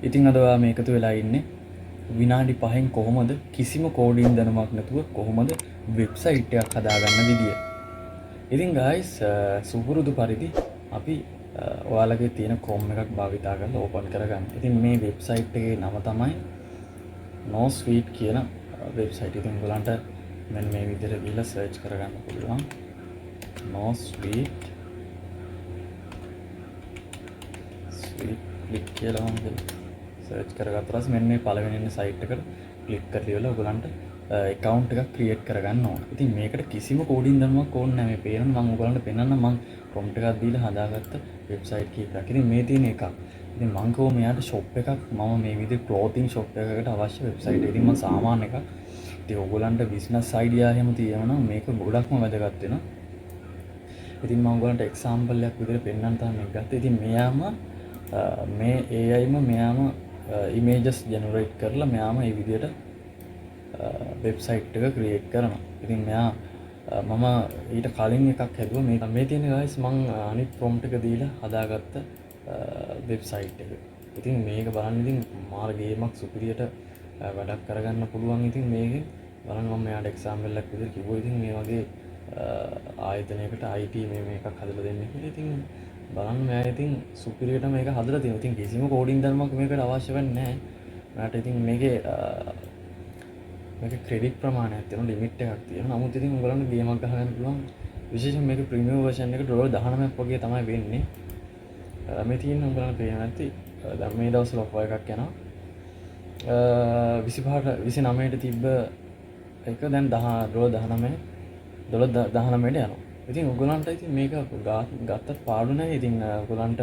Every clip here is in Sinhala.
ඉතින් අද ඔයා මේකතු වෙලා ඉන්නේ විනාඩි 5න් කොහොමද කිසිම කෝඩින් දැනුමක් නැතුව කොහොමද වෙබ්සයිට් එකක් හදාගන්න විදිය. ඉතින් guys සුපුරුදු පරිදි අපි ඔයාලගේ තියෙන Chrome එකක් භාවිතා කරලා ඕපන් කරගන්න. ඉතින් මේ වෙබ්සයිට් එකේ නම තමයි NoSuite කියන වෙබ්සයිට්. ඉතින් ඔයගලන්ට මෙන්න මේ විදිහට ගිහලා සර්ච් කරගන්න පුළුවන්. NoSuite ක්ලික් කියලා මම සර්ච් කරගත්තා ඊපස්සේ මෙන්න මේ පළවෙනි ඉන්න සයිට් එකට ක්ලික් කරලා ඉවරලා ඔයගලන්ට account එකක් create කරගන්න ඕන. ඉතින් මේකට කිසිම කෝඩින් දැනුමක් ඕනේ නැහැ. මේ පේන මම ඔයගලන්ට පෙන්නන්න මම prompt එකක් දීලා හදාගත්ත වෙබ්සයිට් කීපයක්. ඉතින් මේ තියෙන එකක්. ඉතින් මම කෝ මෙයාට shop එකක් මම මේ විදිහේ clothing shop එකකට අවශ්‍ය වෙබ්සයිට් එක. ඉතින් මම සාමාන්‍ය එකක්. ඉතින් ඔයගලන්ට business idea එහෙම තියෙනවා මේක ගොඩක්ම වැදගත් වෙනවා. ඉතින් මම ඔයගලන්ට example එකක් විදිහට පෙන්නන්න තමයි මේක ගත්තේ. ඉතින් මෙයාම මේ AIම මෙයාම images generate කරලා මෙයාම මේ විදිහට වෙබ්සයිට් එක ක්‍රියේට් කරනවා. ඉතින් මෙයා මම ඊට කලින් එකක් හැදුවා මේ තියෙන guys මම අනිත් prompt එක දීලා හදාගත්ත වෙබ්සයිට් එක. ඉතින් මේක බලන්න ඉතින් මාර ගේමක් සුපිරියට වැඩක් කරගන්න පුළුවන්. ඉතින් මේකෙන් බලන්න මම මෙයාට example එකක් විදිහට කිව්වා. ඉතින් මේ වගේ ආයතනයකට IT මේක හදලා දෙන්න කියලා. ඉතින් බලන්න මෙයා ඉතින් සුපිරියට මේක හදලා තියෙනවා. ඉතින් කිසිම කෝඩින් ධර්මයක් මේකට අවශ්‍ය වෙන්නේ නැහැ. මට ඉතින් මේකේ ක්‍රෙඩිට් ප්‍රමාණයක් තියෙනවා, ලිමිට් එකක් තියෙනවා. නමුත් ඉතින් උගලන්ට ගේමක් ගහගන්න පුළුවන්. විශේෂයෙන් මේක ප්‍රීමියම් version එක $19ක් වගේ තමයි වෙන්නේ. මේ තියෙන උගලන්ට පේනවා නැති. දැන් මේ දවස්වල ඔෆර් එකක් යනවා. 29ට තිබ්බ එක දැන් $19ට යනවා. ඉතින් ඔයගලන්ට ඉතින් මේක ගත්තත් පාඩු නැහැ. ඉතින් ඔයගලන්ට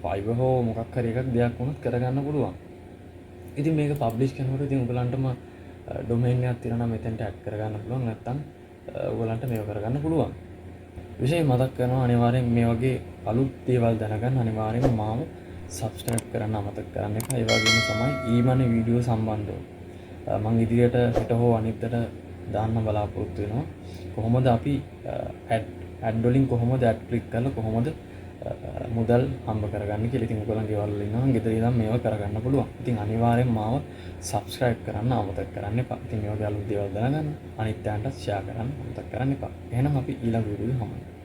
ෆයිබර් හෝ මොකක් හරි එකක් දෙයක් වුණත් කරගන්න පුළුවන්. ඉතින් මේක පබ්ලිෂ් කරනකොට ඉතින් ඔයගලන්ටම ඩොමේන් එකක් තියෙනවා නම් මෙතෙන්ට ඇඩ් කරගන්න පුළුවන්. නැත්නම් ඔයගලන්ට මේක කරගන්න පුළුවන්. විශේෂයෙන් මතක් කරනවා අනිවාර්යෙන් මේ වගේ අලුත් දේවල් දැනගන්න අනිවාර්යෙන්ම මාව subscribe කරන්න අමතක කරන්න එපා. ඒ වගේම තමයි ඊමණේ වීඩියෝ සම්බන්ධව මම ඉදිරියට හෙට හෝ අනිද්දාට දාන්න බලාපොරොත්තු වෙනවා. කොහොමද අපි ඇඩ් වලින් කොහොමද ඇඩ් ක්ලික් කරලා කොහොමද මුදල් හම්බ කරගන්නේ කියලා. ඉතින් ඔයගොල්ලන් ගෙවල් වල ඉන්නවා ගෙදර ඉඳන් මේවා කරගන්න පුළුවන්. ඉතින් අනිවාර්යෙන් මාව subscribe කරන්න අමතක කරන්න එපා. ඉතින් මේ වගේ අලුත් දේවල් දැනගන්න අනිත් අයන්ට share කරන්න අමතක කරන්න එපා. එහෙනම් අපි ඊළඟ වීඩියෝ හමුවෙමු.